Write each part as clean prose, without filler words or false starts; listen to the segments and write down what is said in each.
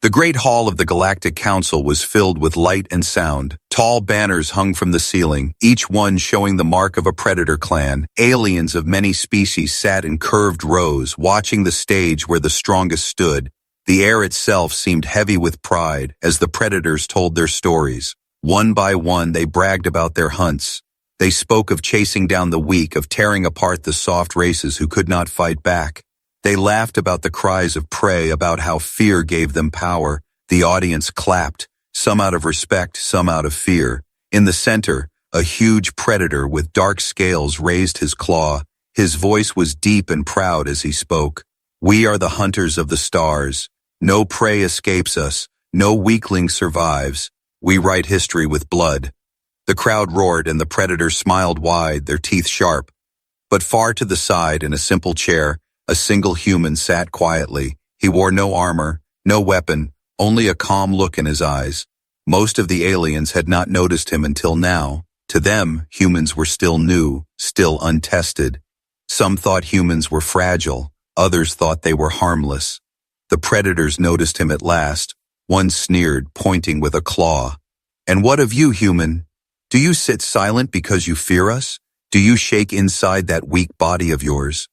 The great hall of the Galactic Council was filled with light and sound. Tall banners hung from the ceiling, each one showing the mark of a predator clan. Aliens of many species sat in curved rows, watching the stage where the strongest stood. The air itself seemed heavy with pride as the predators told their stories. One by one, they bragged about their hunts. They spoke of chasing down the weak, of tearing apart the soft races who could not fight back. They laughed about the cries of prey, about how fear gave them power. The audience clapped, some out of respect, some out of fear. In the center, a huge predator with dark scales raised his claw. His voice was deep and proud as he spoke. "We are the hunters of the stars. No prey escapes us. No weakling survives. We write history with blood." The crowd roared and the predators smiled wide, their teeth sharp. But far to the side, in a simple chair, a single human sat quietly. He wore no armor, no weapon, only a calm look in his eyes. Most of the aliens had not noticed him until now. To them, humans were still new, still untested. Some thought humans were fragile, others thought they were harmless. The predators noticed him at last. One sneered, pointing with a claw. "And what of you, human? Do you sit silent because you fear us? Do you shake inside that weak body of yours?"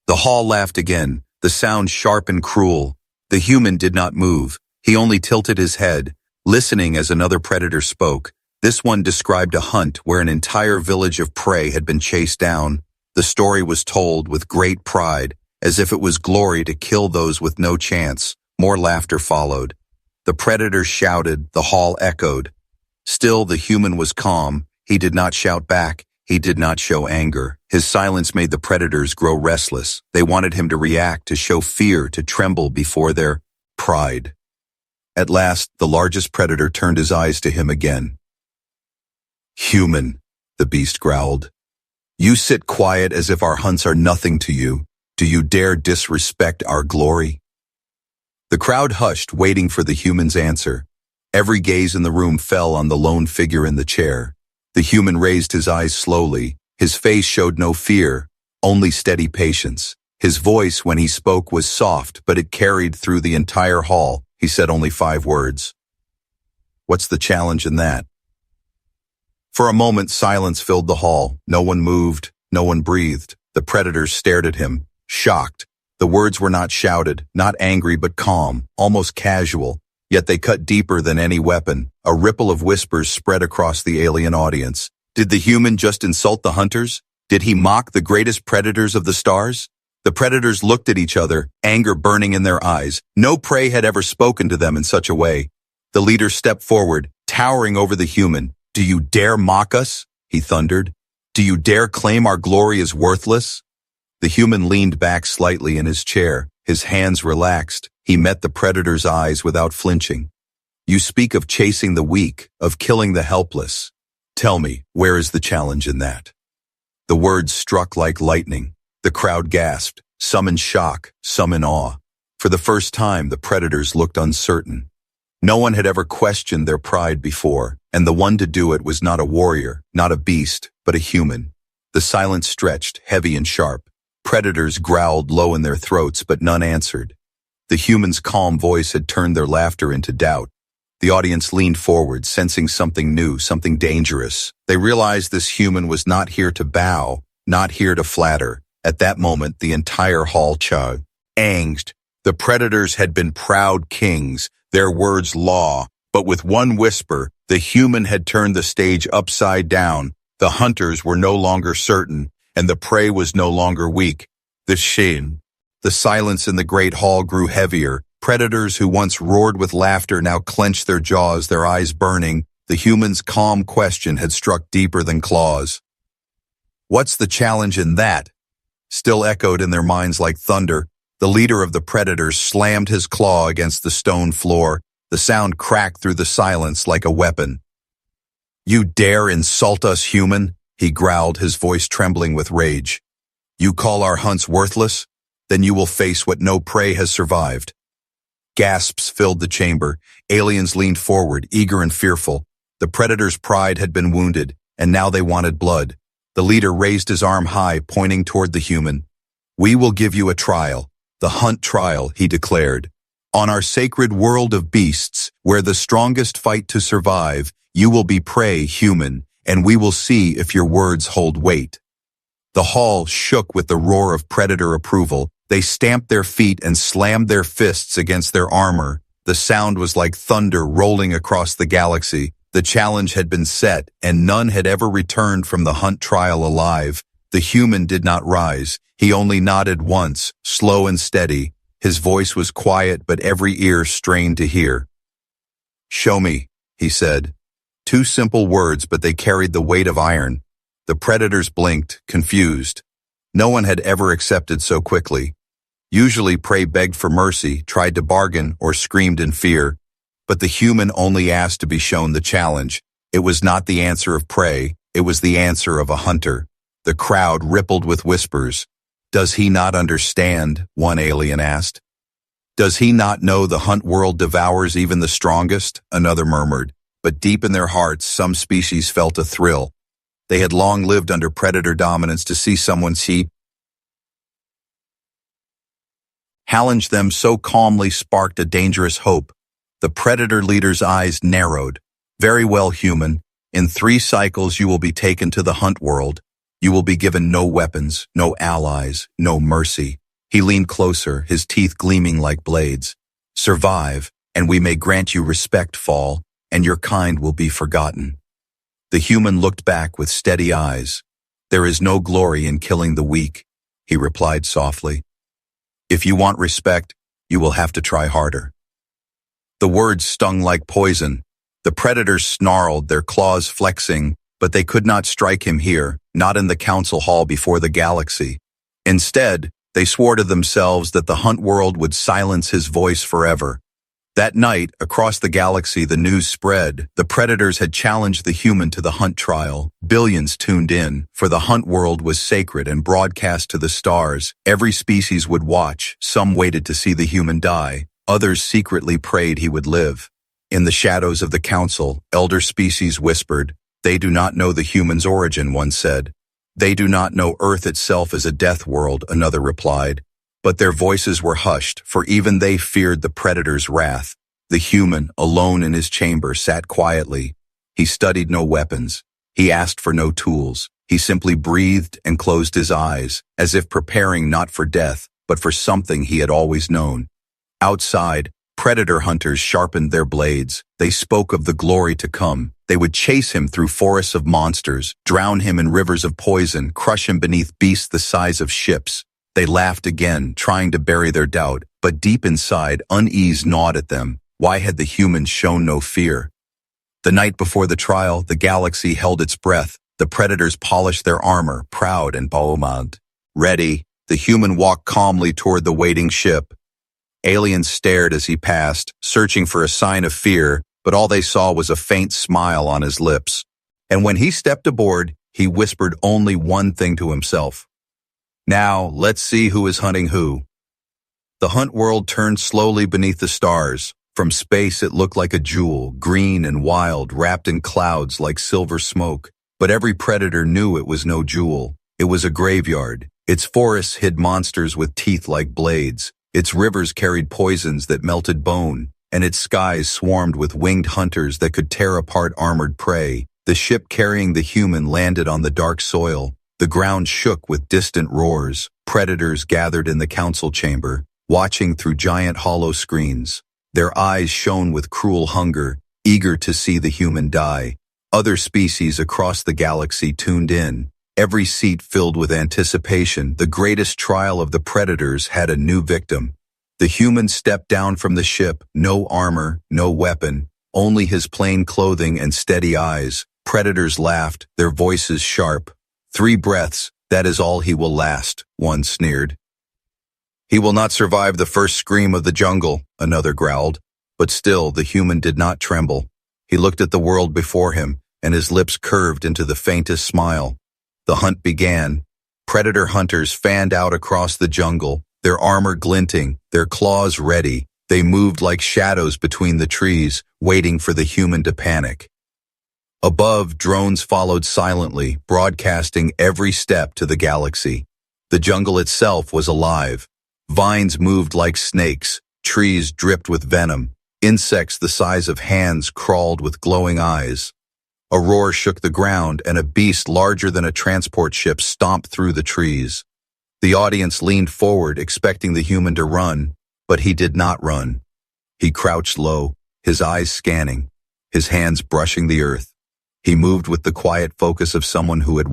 The hall laughed again, the sound sharp and cruel. The human did not move. He only tilted his head, listening as another predator spoke. This one described a hunt where an entire village of prey had been chased down. The story was told with great pride, as if it was glory to kill those with no chance. More laughter followed. The predators shouted, the hall echoed. Still, the human was calm. He did not shout back. He did not show anger. His silence made the predators grow restless. They wanted him to react, to show fear, to tremble before their pride. At last, the largest predator turned his eyes to him again. "Human," the beast growled. "You sit quiet as if our hunts are nothing to you. Do you dare disrespect our glory?" The crowd hushed, waiting for the human's answer. Every gaze in the room fell on the lone figure in the chair. The human raised his eyes slowly. His face showed no fear, only steady patience. His voice, when he spoke, was soft, but it carried through the entire hall. He said only 5 words. "What's the challenge in that?" For a moment, silence filled the hall. No one moved, no one breathed. The predators stared at him, shocked. The words were not shouted, not angry, but calm, almost casual. Yet they cut deeper than any weapon. A ripple of whispers spread across the alien audience. Did the human just insult the hunters? Did he mock the greatest predators of the stars? The predators looked at each other, anger burning in their eyes. No prey had ever spoken to them in such a way. The leader stepped forward, towering over the human. "Do you dare mock us?" he thundered. "Do you dare claim our glory is worthless?" The human leaned back slightly in his chair. His hands relaxed. He met the predator's eyes without flinching. "You speak of chasing the weak, of killing the helpless. Tell me, where is the challenge in that?" The words struck like lightning. The crowd gasped, some in shock, some in awe. For the first time, the predators looked uncertain. No one had ever questioned their pride before, and the one to do it was not a warrior, not a beast, but a human. The silence stretched, heavy and sharp. Predators growled low in their throats, but none answered. The human's calm voice had turned their laughter into doubt. The audience leaned forward, sensing something new, something dangerous. They realized this human was not here to bow, not here to flatter. At that moment, the entire hall anged. The predators had been proud kings, their words law, but with one whisper, the human had turned the stage upside down. The hunters were no longer certain, and the prey was no longer weak. The silence in the great hall grew heavier. Predators who once roared with laughter now clenched their jaws, their eyes burning. The human's calm question had struck deeper than claws. "What's the challenge in that?" Still echoed in their minds like thunder. The leader of the predators slammed his claw against the stone floor. The sound cracked through the silence like a weapon. "You dare insult us, human?" he growled, his voice trembling with rage. "You call our hunts worthless? Then you will face what no prey has survived." Gasps filled the chamber. Aliens leaned forward, eager and fearful. The predator's pride had been wounded, and now they wanted blood. The leader raised his arm high, pointing toward the human. "We will give you a trial. The hunt trial," he declared. On our sacred world of beasts, where the strongest fight to survive, you will be prey, human, and we will see if your words hold weight." The hall shook with the roar of predator approval. They stamped their feet and slammed their fists against their armor. The sound was like thunder rolling across the galaxy. The challenge had been set, and none had ever returned from the hunt trial alive. The human did not rise. He only nodded once, slow and steady. His voice was quiet, but every ear strained to hear. "Show me," he said. Two simple words, but they carried the weight of iron. The predators blinked, confused. No one had ever accepted so quickly. Usually prey begged for mercy, tried to bargain, or screamed in fear. But the human only asked to be shown the challenge. It was not the answer of prey, it was the answer of a hunter. The crowd rippled with whispers. "Does he not understand?" one alien asked. "Does he not know the hunt world devours even the strongest?" another murmured. But deep in their hearts, some species felt a thrill. They had long lived under predator dominance. To see someone challenge them so calmly sparked a dangerous hope. The predator leader's eyes narrowed. "Very well, human. In 3 cycles you will be taken to the hunt world. You will be given no weapons, no allies, no mercy." He leaned closer, his teeth gleaming like blades. "Survive, and we may grant you respect, Fall, and your kind will be forgotten." The human looked back with steady eyes. "There is no glory in killing the weak," he replied softly. "If you want respect, you will have to try harder." The words stung like poison. The predators snarled, their claws flexing, but they could not strike him here, not in the council hall before the galaxy. Instead, they swore to themselves that the hunt world would silence his voice forever. That night, across the galaxy, the news spread. The predators had challenged the human to the hunt trial. Billions tuned in, for the hunt world was sacred and broadcast to the stars. Every species would watch. Some waited to see the human die. Others secretly prayed he would live. In the shadows of the council, elder species whispered, "They do not know the human's origin," one said. "They do not know Earth itself is a death world," another replied. But their voices were hushed, for even they feared the predator's wrath. The human, alone in his chamber, sat quietly. He studied no weapons. He asked for no tools. He simply breathed and closed his eyes, as if preparing not for death, but for something he had always known. Outside, predator hunters sharpened their blades. They spoke of the glory to come. They would chase him through forests of monsters, drown him in rivers of poison, crush him beneath beasts the size of ships. They laughed again, trying to bury their doubt, but deep inside, unease gnawed at them. Why had the humans shown no fear? The night before the trial, the galaxy held its breath. The predators polished their armor, proud and boasted. Ready, the human walked calmly toward the waiting ship. Aliens stared as he passed, searching for a sign of fear, but all they saw was a faint smile on his lips. And when he stepped aboard, he whispered only one thing to himself. "Now, let's see who is hunting who." The hunt world turned slowly beneath the stars. From space it looked like a jewel, green and wild, wrapped in clouds like silver smoke. But every predator knew it was no jewel. It was a graveyard. Its forests hid monsters with teeth like blades. Its rivers carried poisons that melted bone, and its skies swarmed with winged hunters that could tear apart armored prey. The ship carrying the human landed on the dark soil. The ground shook with distant roars. Predators gathered in the council chamber, watching through giant hollow screens. Their eyes shone with cruel hunger, eager to see the human die. Other species across the galaxy tuned in, every seat filled with anticipation. The greatest trial of the predators had a new victim. The human stepped down from the ship, no armor, no weapon, only his plain clothing and steady eyes. Predators laughed, their voices sharp. 3 breaths, that is all he will last, one sneered. "He will not survive the first scream of the jungle," another growled. But still, the human did not tremble. He looked at the world before him, and his lips curved into the faintest smile. The hunt began. Predator hunters fanned out across the jungle, their armor glinting, their claws ready. They moved like shadows between the trees, waiting for the human to panic. Above, drones followed silently, broadcasting every step to the galaxy. The jungle itself was alive. Vines moved like snakes, Trees dripped with venom. Insects the size of hands crawled with glowing eyes. A roar shook the ground, and a beast larger than a transport ship stomped through the trees. The audience leaned forward, expecting the human to run, but he did not run. He crouched low, his eyes scanning, his hands brushing the earth. He moved with the quiet focus of someone who had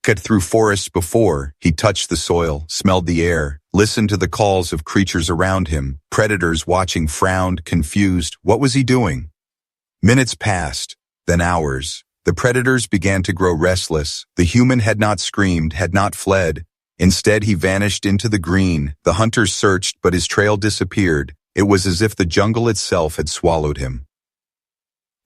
cut through forests before. He touched the soil, smelled the air, listened to the calls of creatures around him. Predators watching frowned, confused. What was he doing? Minutes passed, then hours. The predators began to grow restless. The human had not screamed, had not fled. Instead, he vanished into the green. The hunters searched, but his trail disappeared. It was as if the jungle itself had swallowed him.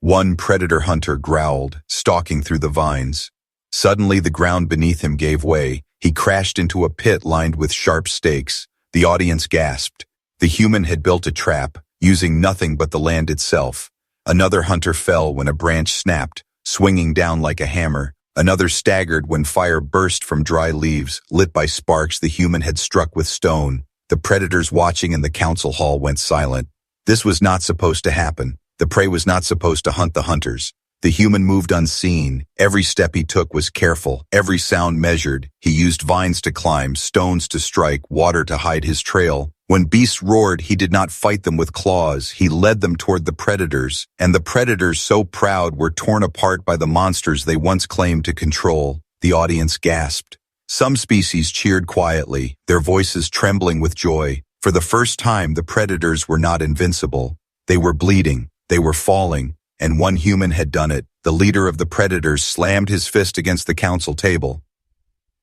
One predator hunter growled, stalking through the vines. Suddenly, the ground beneath him gave way. He crashed into a pit lined with sharp stakes. The audience gasped. The human had built a trap, using nothing but the land itself. Another hunter fell when a branch snapped, swinging down like a hammer. Another staggered when fire burst from dry leaves, lit by sparks the human had struck with stone. The predators watching in the council hall went silent. This was not supposed to happen. The prey was not supposed to hunt the hunters. The human moved unseen. Every step he took was careful, every sound measured. He used vines to climb, stones to strike, water to hide his trail. When beasts roared, he did not fight them with claws. He led them toward the predators, and the predators, so proud, were torn apart by the monsters they once claimed to control. The audience gasped. Some species cheered quietly, their voices trembling with joy. For the first time, the predators were not invincible. They were bleeding, they were falling. And one human had done it. The leader of the predators slammed his fist against the council table.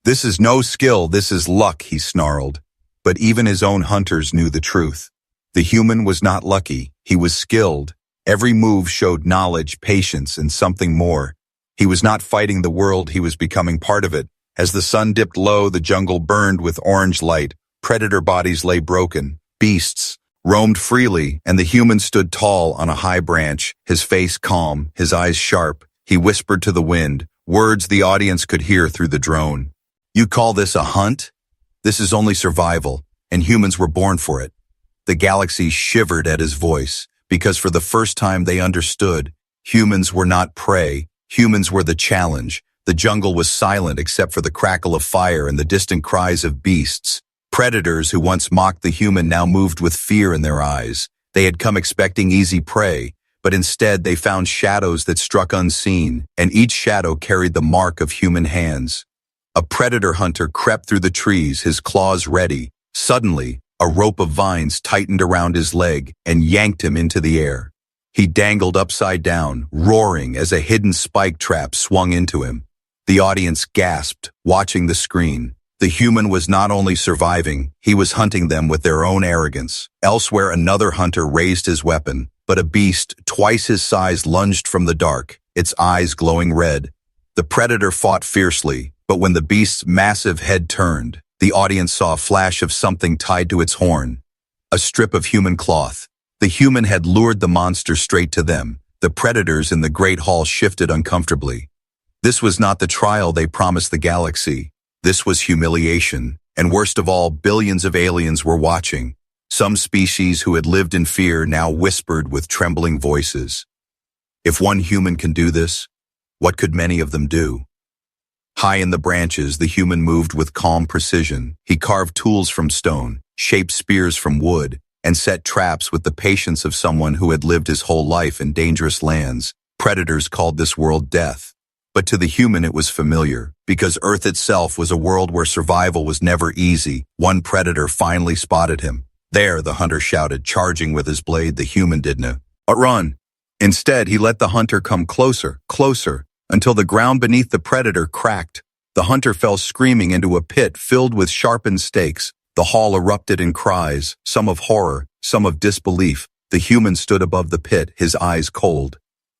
"This is no skill, this is luck," he snarled. But even his own hunters knew the truth. The human was not lucky, he was skilled. Every move showed knowledge, patience, and something more. He was not fighting the world, he was becoming part of it. As the sun dipped low, the jungle burned with orange light. Predator bodies lay broken. Beasts roamed freely, and the human stood tall on a high branch, his face calm, his eyes sharp. He whispered to the wind, words the audience could hear through the drone. "You call this a hunt? This is only survival, and humans were born for it." The galaxy shivered at his voice, because for the first time they understood. Humans were not prey, humans were the challenge. The jungle was silent except for the crackle of fire and the distant cries of beasts. Predators who once mocked the human now moved with fear in their eyes. They had come expecting easy prey, but instead they found shadows that struck unseen, and each shadow carried the mark of human hands. A predator hunter crept through the trees, his claws ready. Suddenly, a rope of vines tightened around his leg and yanked him into the air. He dangled upside down, roaring as a hidden spike trap swung into him. The audience gasped, watching the screen. The human was not only surviving, he was hunting them with their own arrogance. Elsewhere, another hunter raised his weapon, but a beast twice his size lunged from the dark, its eyes glowing red. The predator fought fiercely, but when the beast's massive head turned, the audience saw a flash of something tied to its horn. A strip of human cloth. The human had lured the monster straight to them. The predators in the great hall shifted uncomfortably. This was not the trial they promised the galaxy. This was humiliation, and worst of all, billions of aliens were watching. Some species who had lived in fear now whispered with trembling voices. If one human can do this, what could many of them do? High in the branches, the human moved with calm precision. He carved tools from stone, shaped spears from wood, and set traps with the patience of someone who had lived his whole life in dangerous lands. Predators called this world death. But to the human it was familiar, because Earth itself was a world where survival was never easy. One predator finally spotted him. "There," the hunter shouted, charging with his blade. The human didn't run. Instead, he let the hunter come closer, closer, until the ground beneath the predator cracked. The hunter fell screaming into a pit filled with sharpened stakes. The hall erupted in cries, some of horror, some of disbelief. The human stood above the pit, his eyes cold.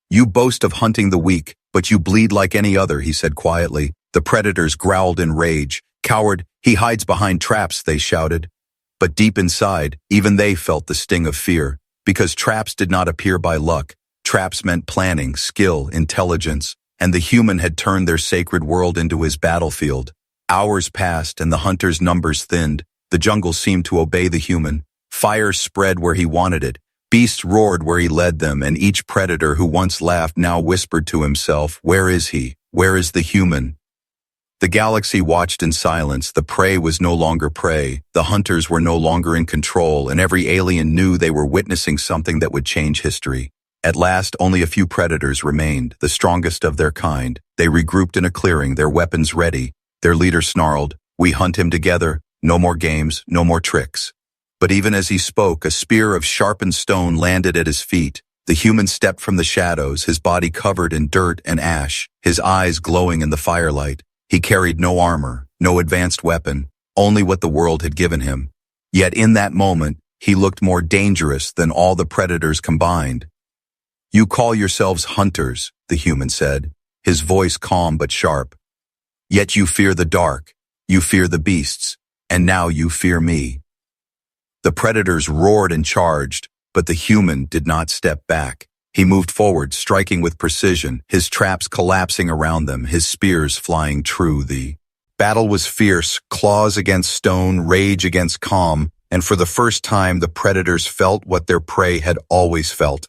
"You boast of hunting the weak, but you bleed like any other," he said quietly. The predators growled in rage. "Coward, he hides behind traps," they shouted. But deep inside, even they felt the sting of fear, because traps did not appear by luck. Traps meant planning, skill, intelligence, and the human had turned their sacred world into his battlefield. Hours passed and the hunters' numbers thinned. The jungle seemed to obey the human. Fire spread where he wanted it. Beasts roared where he led them, and each predator who once laughed now whispered to himself, "Where is he? Where is the human?" The galaxy watched in silence. The prey was no longer prey. The hunters were no longer in control, and every alien knew they were witnessing something that would change history. At last, only a few predators remained, the strongest of their kind. They regrouped in a clearing, their weapons ready. Their leader snarled, "We hunt him together. No more games, no more tricks." But even as he spoke, a spear of sharpened stone landed at his feet. The human stepped from the shadows, his body covered in dirt and ash, his eyes glowing in the firelight. He carried no armor, no advanced weapon, only what the world had given him. Yet in that moment, he looked more dangerous than all the predators combined. "You call yourselves hunters," the human said, his voice calm but sharp. "Yet you fear the dark, you fear the beasts, and now you fear me." The predators roared and charged, but the human did not step back. He moved forward, striking with precision, his traps collapsing around them, his spears flying true. The battle was fierce, claws against stone, rage against calm, and for the first time the predators felt what their prey had always felt: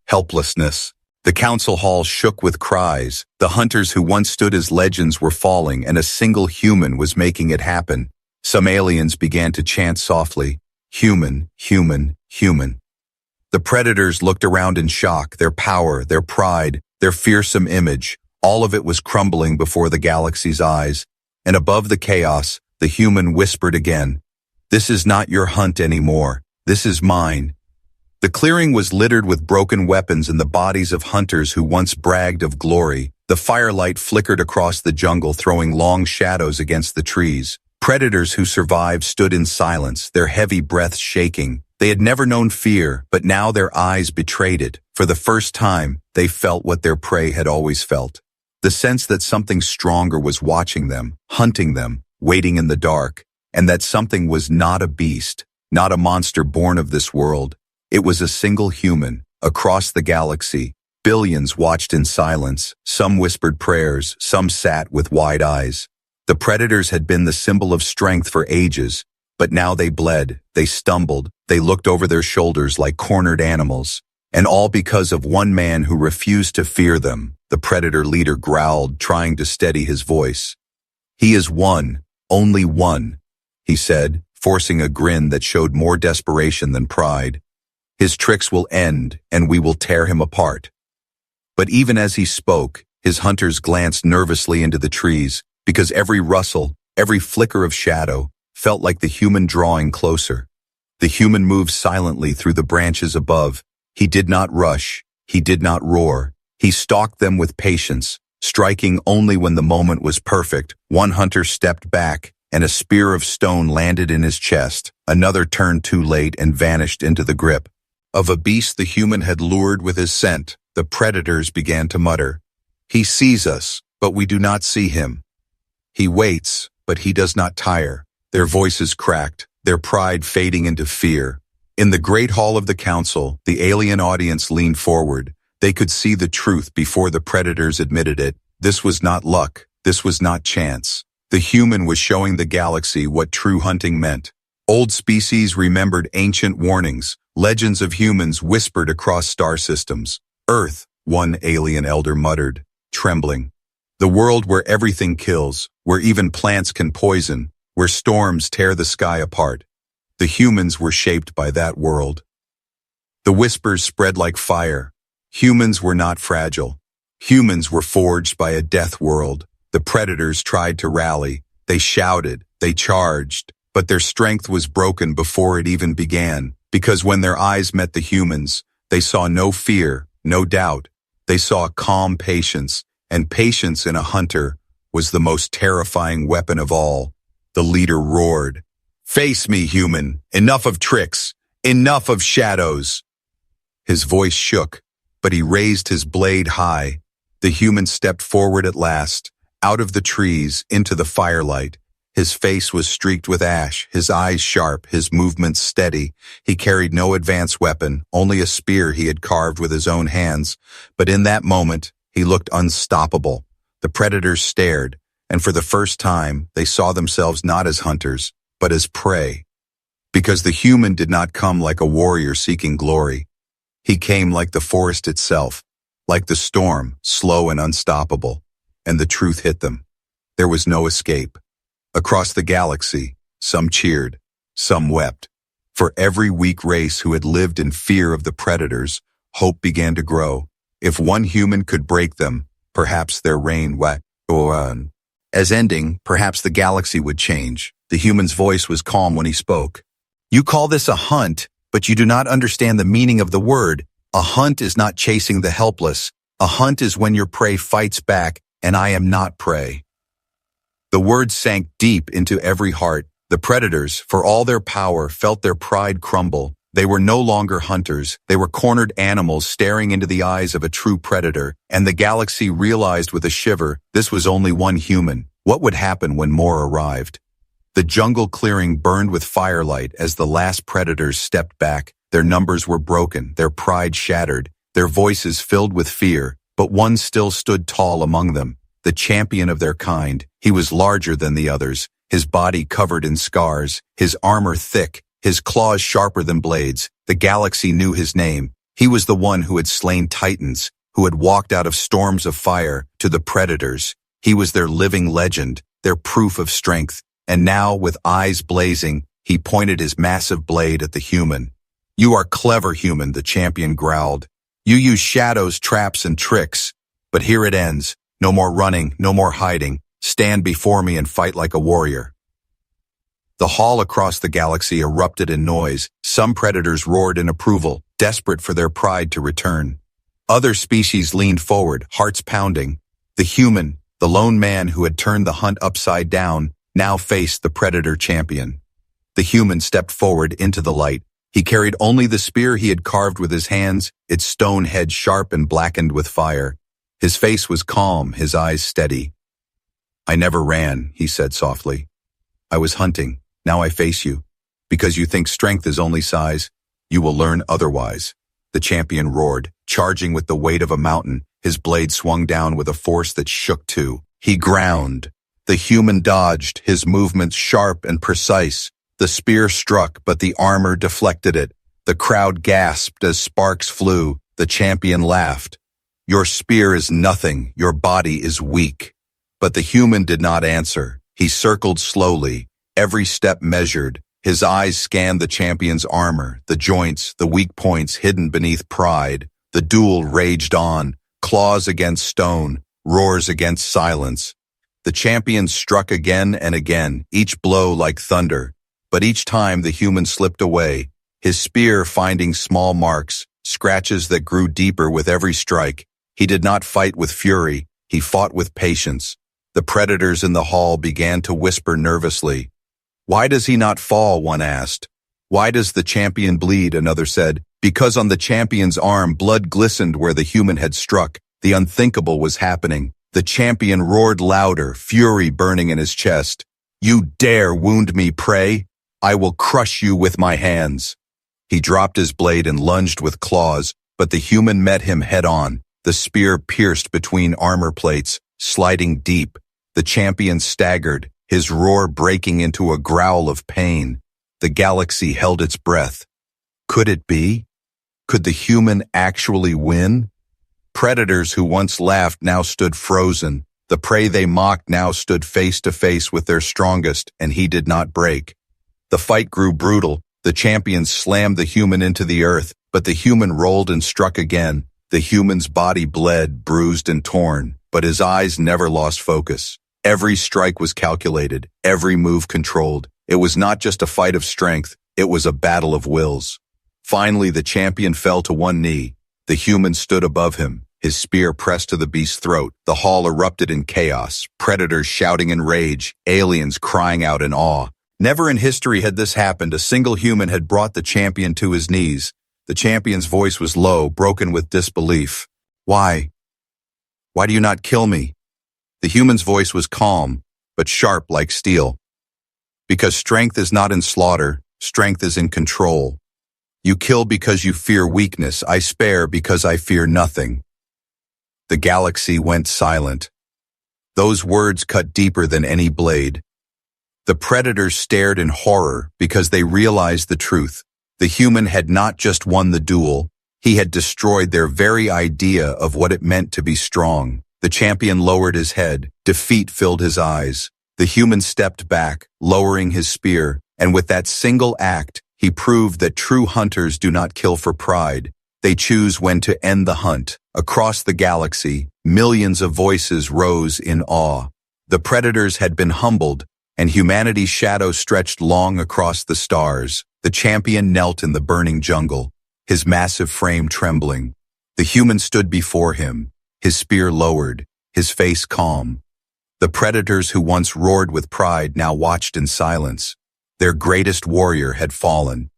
helplessness. The council hall shook with cries. The hunters who once stood as legends were falling, and a single human was making it happen. Some aliens began to chant softly, "Human, human, human." The predators looked around in shock, their power, their pride, their fearsome image. All of it was crumbling before the galaxy's eyes. And above the chaos, the human whispered again, "This is not your hunt anymore. This is mine." The clearing was littered with broken weapons and the bodies of hunters who once bragged of glory. The firelight flickered across the jungle, throwing long shadows against the trees. Predators who survived stood in silence, their heavy breaths shaking. They had never known fear, but now their eyes betrayed it. For the first time, they felt what their prey had always felt. The sense that something stronger was watching them, hunting them, waiting in the dark, and that something was not a beast, not a monster born of this world. It was a single human. Across the galaxy, billions watched in silence. Some whispered prayers, some sat with wide eyes. The predators had been the symbol of strength for ages, but now they bled, they stumbled, they looked over their shoulders like cornered animals. And all because of one man who refused to fear them. The predator leader growled, trying to steady his voice. "He is one, only one," he said, forcing a grin that showed more desperation than pride. "His tricks will end, and we will tear him apart." But even as he spoke, his hunters glanced nervously into the trees, because every rustle, every flicker of shadow, felt like the human drawing closer. The human moved silently through the branches above. He did not rush. He did not roar. He stalked them with patience, striking only when the moment was perfect. One hunter stepped back, and a spear of stone landed in his chest. Another turned too late and vanished into the grip of a beast the human had lured with his scent. The predators began to mutter, "He sees us, but we do not see him. He waits, but he does not tire." Their voices cracked, their pride fading into fear. In the great hall of the council, the alien audience leaned forward. They could see the truth before the predators admitted it. This was not luck. This was not chance. The human was showing the galaxy what true hunting meant. Old species remembered ancient warnings. Legends of humans whispered across star systems. "Earth," one alien elder muttered, trembling. "The world where everything kills, where even plants can poison, where storms tear the sky apart." The humans were shaped by that world. The whispers spread like fire. Humans were not fragile. Humans were forged by a death world. The predators tried to rally. They shouted, they charged, but their strength was broken before it even began, because when their eyes met the humans, they saw no fear, no doubt. They saw calm patience, and patience in a hunter was the most terrifying weapon of all. The leader roared, "Face me, human! Enough of tricks! Enough of shadows!" His voice shook, but he raised his blade high. The human stepped forward at last, out of the trees, into the firelight. His face was streaked with ash, his eyes sharp, his movements steady. He carried no advanced weapon, only a spear he had carved with his own hands. But in that moment, he looked unstoppable. The predators stared, and for the first time, they saw themselves not as hunters, but as prey. Because the human did not come like a warrior seeking glory. He came like the forest itself, like the storm, slow and unstoppable. And the truth hit them. There was no escape. Across the galaxy, some cheered, some wept. For every weak race who had lived in fear of the predators, hope began to grow. If one human could break them, perhaps their reign would go on. As ending, perhaps the galaxy would change. The human's voice was calm when he spoke. You call this a hunt, but you do not understand the meaning of the word. A hunt is not chasing the helpless. A hunt is when your prey fights back, and I am not prey. The words sank deep into every heart. The predators, for all their power, felt their pride crumble. They were no longer hunters. They were cornered animals staring into the eyes of a true predator, and the galaxy realized with a shiver this was only one human. What would happen when more arrived? The jungle clearing burned with firelight as the last predators stepped back. Their numbers were broken, their pride shattered, their voices filled with fear, but one still stood tall among them, the champion of their kind. He was larger than the others, his body covered in scars, his armor thick, his claws sharper than blades. The galaxy knew his name. He was the one who had slain titans, who had walked out of storms of fire to the predators. He was their living legend, their proof of strength. And now, with eyes blazing, he pointed his massive blade at the human. You are clever, human, the champion growled. You use shadows, traps, and tricks. But here it ends. No more running, no more hiding. Stand before me and fight like a warrior. The hall across the galaxy erupted in noise. Some predators roared in approval, desperate for their pride to return. Other species leaned forward, hearts pounding. The human, the lone man who had turned the hunt upside down, now faced the predator champion. The human stepped forward into the light. He carried only the spear he had carved with his hands, its stone head sharp and blackened with fire. His face was calm, his eyes steady. I never ran, he said softly. I was hunting. Now I face you. Because you think strength is only size, you will learn otherwise. The champion roared, charging with the weight of a mountain. His blade swung down with a force that shook too. He ground. The human dodged, his movements sharp and precise. The spear struck, but the armor deflected it. The crowd gasped as sparks flew. The champion laughed. Your spear is nothing, your body is weak. But the human did not answer. He circled slowly, every step measured. His eyes scanned the champion's armor, the joints, the weak points hidden beneath pride. The duel raged on, claws against stone, roars against silence. The champion struck again and again, each blow like thunder. But each time the human slipped away, his spear finding small marks, scratches that grew deeper with every strike. He did not fight with fury, he fought with patience. The predators in the hall began to whisper nervously. Why does he not fall, one asked. Why does the champion bleed, another said. Because on the champion's arm blood glistened where the human had struck. The unthinkable was happening. The champion roared louder, fury burning in his chest. You dare wound me, prey? I will crush you with my hands. He dropped his blade and lunged with claws, but the human met him head-on. The spear pierced between armor plates, sliding deep. The champion staggered, his roar breaking into a growl of pain. The galaxy held its breath. Could it be? Could the human actually win? Predators who once laughed now stood frozen. The prey they mocked now stood face to face with their strongest, and he did not break. The fight grew brutal. The champion slammed the human into the earth, but the human rolled and struck again. The human's body bled, bruised and torn, but his eyes never lost focus. Every strike was calculated, every move controlled. It was not just a fight of strength, it was a battle of wills. Finally, the champion fell to one knee. The human stood above him, his spear pressed to the beast's throat. The hall erupted in chaos, predators shouting in rage, aliens crying out in awe. Never in history had this happened. A single human had brought the champion to his knees. The champion's voice was low, broken with disbelief. Why? Why do you not kill me? The human's voice was calm, but sharp like steel. Because strength is not in slaughter, strength is in control. You kill because you fear weakness. I spare because I fear nothing. The galaxy went silent. Those words cut deeper than any blade. The predators stared in horror because they realized the truth. The human had not just won the duel, he had destroyed their very idea of what it meant to be strong. The champion lowered his head, defeat filled his eyes. The human stepped back, lowering his spear, and with that single act, he proved that true hunters do not kill for pride. They choose when to end the hunt. Across the galaxy, millions of voices rose in awe. The predators had been humbled, and humanity's shadow stretched long across the stars. The champion knelt in the burning jungle, his massive frame trembling. The human stood before him, his spear lowered, his face calm. The predators who once roared with pride now watched in silence. Their greatest warrior had fallen,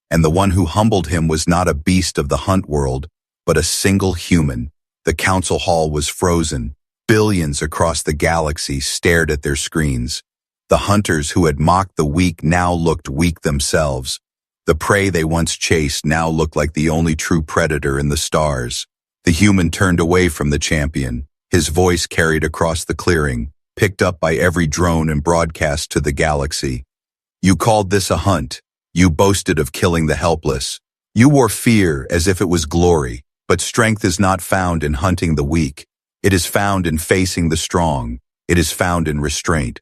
and the one who humbled him was not a beast of the hunt world, but a single human. The council hall was frozen. Billions across the galaxy stared at their screens. The hunters who had mocked the weak now looked weak themselves. The prey they once chased now looked like the only true predator in the stars. The human turned away from the champion, his voice carried across the clearing, picked up by every drone and broadcast to the galaxy. You called this a hunt. You boasted of killing the helpless. You wore fear as if it was glory, but strength is not found in hunting the weak. It is found in facing the strong. It is found in restraint.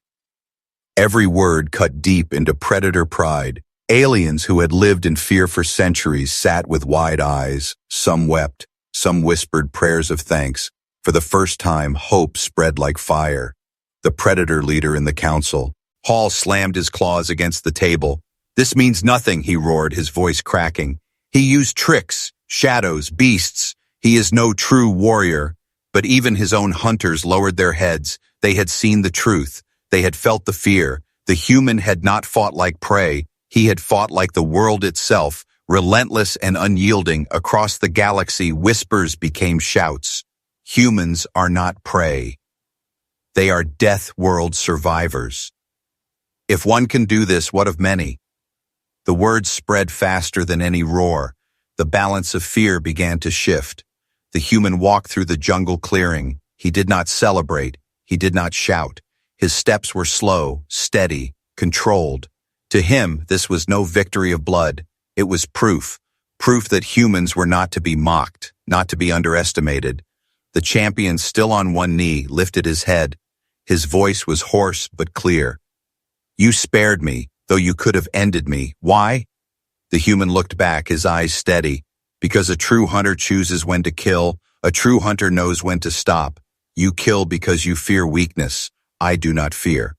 Every word cut deep into predator pride. Aliens who had lived in fear for centuries sat with wide eyes. Some wept, some whispered prayers of thanks. For the first time, hope spread like fire. The predator leader in the council. Hall slammed his claws against the table. This means nothing, he roared, his voice cracking. He used tricks, shadows, beasts. He is no true warrior. But even his own hunters lowered their heads. They had seen the truth. They had felt the fear. The human had not fought like prey. He had fought like the world itself, relentless and unyielding. Across the galaxy, whispers became shouts. Humans are not prey. They are death world survivors. If one can do this, what of many? The words spread faster than any roar. The balance of fear began to shift. The human walked through the jungle clearing. He did not celebrate. He did not shout. His steps were slow, steady, controlled. To him, this was no victory of blood. It was proof that humans were not to be mocked, not to be underestimated. The champion, still on one knee, lifted his head. His voice was hoarse but clear. You spared me, though you could have ended me. Why? The human looked back, his eyes steady. Because a true hunter chooses when to kill. A true hunter knows when to stop. You kill because you fear weakness. I do not fear.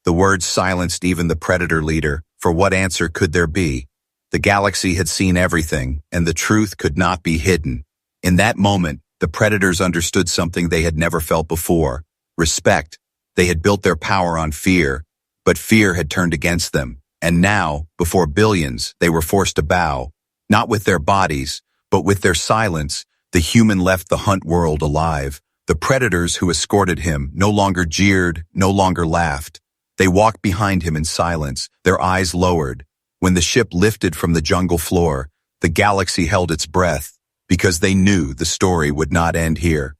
The words silenced even the predator leader, for what answer could there be? The galaxy had seen everything, and the truth could not be hidden. In that moment, the predators understood something they had never felt before. Respect. They had built their power on fear, but fear had turned against them. And now, before billions, they were forced to bow. Not with their bodies, but with their silence. The human left the hunt world alive. The predators who escorted him no longer jeered, no longer laughed. They walked behind him in silence, their eyes lowered. When the ship lifted from the jungle floor, the galaxy held its breath, because they knew the story would not end here.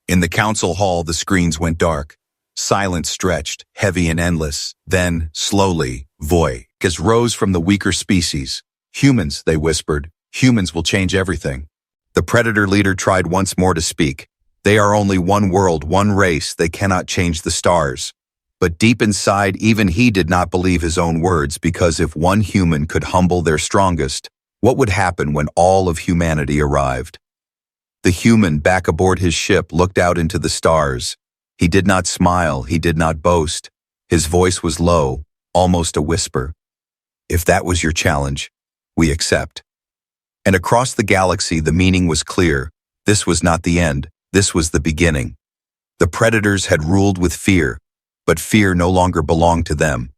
In the council hall, the screens went dark. Silence stretched, heavy and endless. Then, slowly, voices rose from the weaker species. Humans, they whispered. Humans will change everything. The predator leader tried once more to speak. They are only one world, one race. They cannot change the stars. But deep inside, even he did not believe his own words, because if one human could humble their strongest, what would happen when all of humanity arrived? The human back aboard his ship looked out into the stars. He did not smile, he did not boast. His voice was low, almost a whisper. If that was your challenge, we accept. And across the galaxy, the meaning was clear. This was not the end, this was the beginning. The predators had ruled with fear, but fear no longer belonged to them.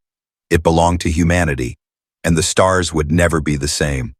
It belonged to humanity, and the stars would never be the same.